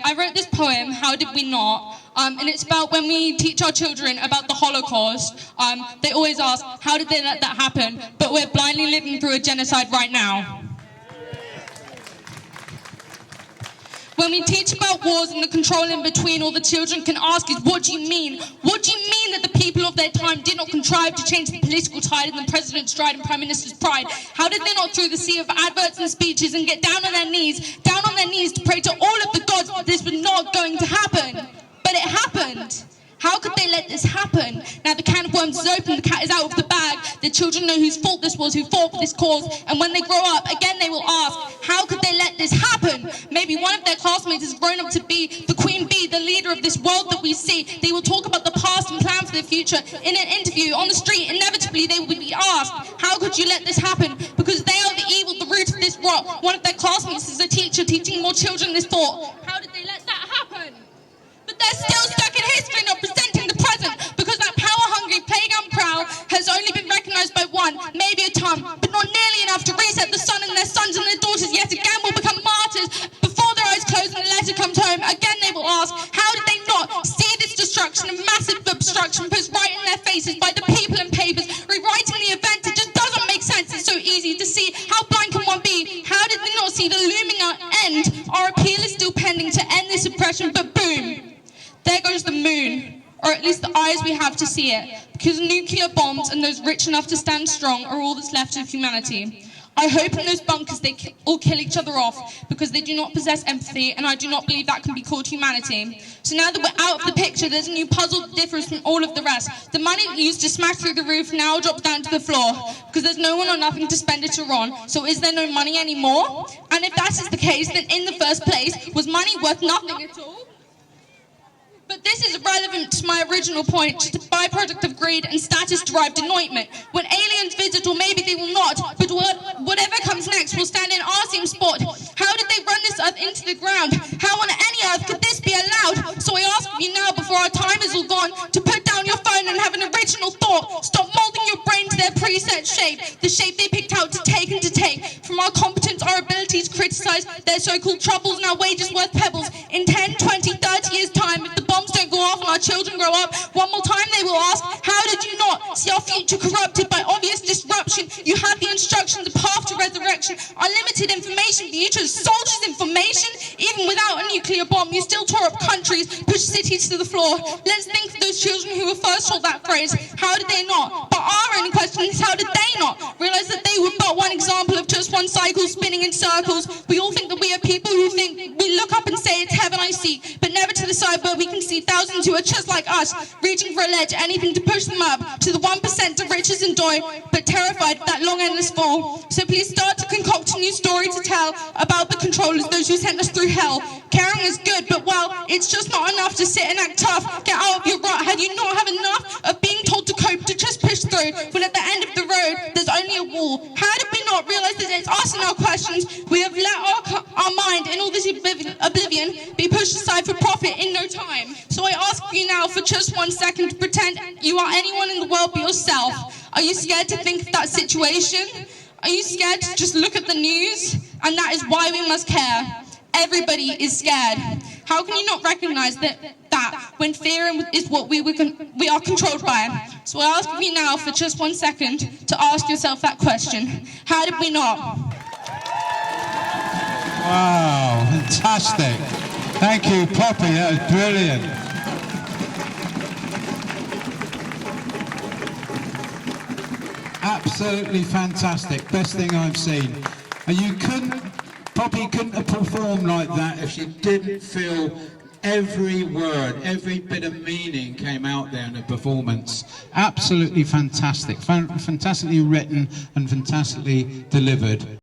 I wrote this poem, How Did We Not? And it's about when we teach our children about the Holocaust, they always ask, how did they let that happen? But we're blindly living through a genocide right now. When we teach about wars and the control in between, all the children can ask is, what do you mean? What do you mean that the people of their time did not contrive to change the political tide in the president's stride and prime minister's pride? How did they not through the sea of adverts and speeches and get down on their knees to pray to all of the gods that this was not going to happen? But it happened. How could they let this happen? Now the can of worms is open, the cat is out of the bag. The children know whose fault this was, who fought for this cause. And when they grow up, again they will ask, how could they let this happen? Maybe one of their classmates has grown up to be the queen bee, the leader of this world that we see. They will talk about the past and plan for the future. In an interview, on the street, inevitably they will be asked, how could you let this happen? Because they are the evil, the root of this world. One of their classmates is a teacher teaching more children this thought. How did they let that happen? But they're still stuck in history, not presenting the present, because that power-hungry playground prowl has only been recognised by one, maybe a ton, but not nearly enough to reset the sun, and their sons and their daughters yet again will become martyrs. Before their eyes close and the letter comes home, again they will ask, how did they not see this destruction and massive obstruction pushed right in their faces by the people and papers, rewriting the event? It just doesn't make sense. It's so easy to see. How blind can one be? How did they not see the looming end? Our appeal is still pending to end this oppression, but boom! There goes the moon, or at least the eyes we have to see it, because nuclear bombs and those rich enough to stand strong are all that's left of humanity. I hope in those bunkers they all kill each other off, because they do not possess empathy, and I do not believe that can be called humanity. So now that we're out of the picture, there's a new puzzle that differs from all of the rest. The money used to smash through the roof now drops down to the floor, because there's no one or nothing to spend it on. So is there no money anymore? And if that is the case, then in the first place, was money worth nothing at all? But this is irrelevant to my original point, just a byproduct of greed and status-derived anointment. When aliens visit, or maybe they will not, but whatever comes next will stand in our same spot. How did they run this earth into the ground? How on any earth could this be allowed? So I ask you now, before our time is all gone, to put down your phone and have an original thought. Stop moulding your brain to their preset shape, the shape they picked out to take and to take. From our competence, our ability to criticize their so-called troubles and our wages worth pebbles. In 10, 20, 30 years' time, if the bombs don't go off and our children grow up, one more time they will ask, how did you not see our future corrupted by obvious disruption? You had the instruction, the path to resurrection, unlimited information, but you chose soldiers' information. Even without a nuclear bomb, you still tore up countries, pushed cities to the floor. Let's think of those children who were first told that phrase, how did they not? But our only question is, how did they not realize that they were but one example of just one cycle spinning in circles? We all think that we are people who think, we look up and say it's heaven I seek, but never to the side where we can see thousands who are just like us, reaching for a ledge, anything to push them up to the 1% of riches and joy, but terrified of that long endless fall. So please start to concoct a new story to tell about the controllers, those who sent us through hell. Caring is good, but well, it's just not enough to sit and act tough. Get out of your rut. Have you not have enough of being told to cope, to just push through, when at the end of the road there's only a wall? How did we not realize that it's us and our questions? We have let our mind in all this oblivion be pushed aside for profit in no time. So I ask you now for just 1 second to pretend you are anyone in the world but yourself. Are you scared to think of that situation? Are you scared to just look at the news? And that is why we must care. Everybody is scared. How can you not recognize that when fear is what we are controlled by? So I ask you now for just 1 second to ask yourself that question. How did we not? Wow, fantastic. Thank you, Poppy, that was brilliant. Absolutely fantastic, best thing I've seen. And Poppy couldn't have performed like that if she didn't feel every word, every bit of meaning came out there in the performance. Absolutely fantastic, fantastically written and fantastically delivered.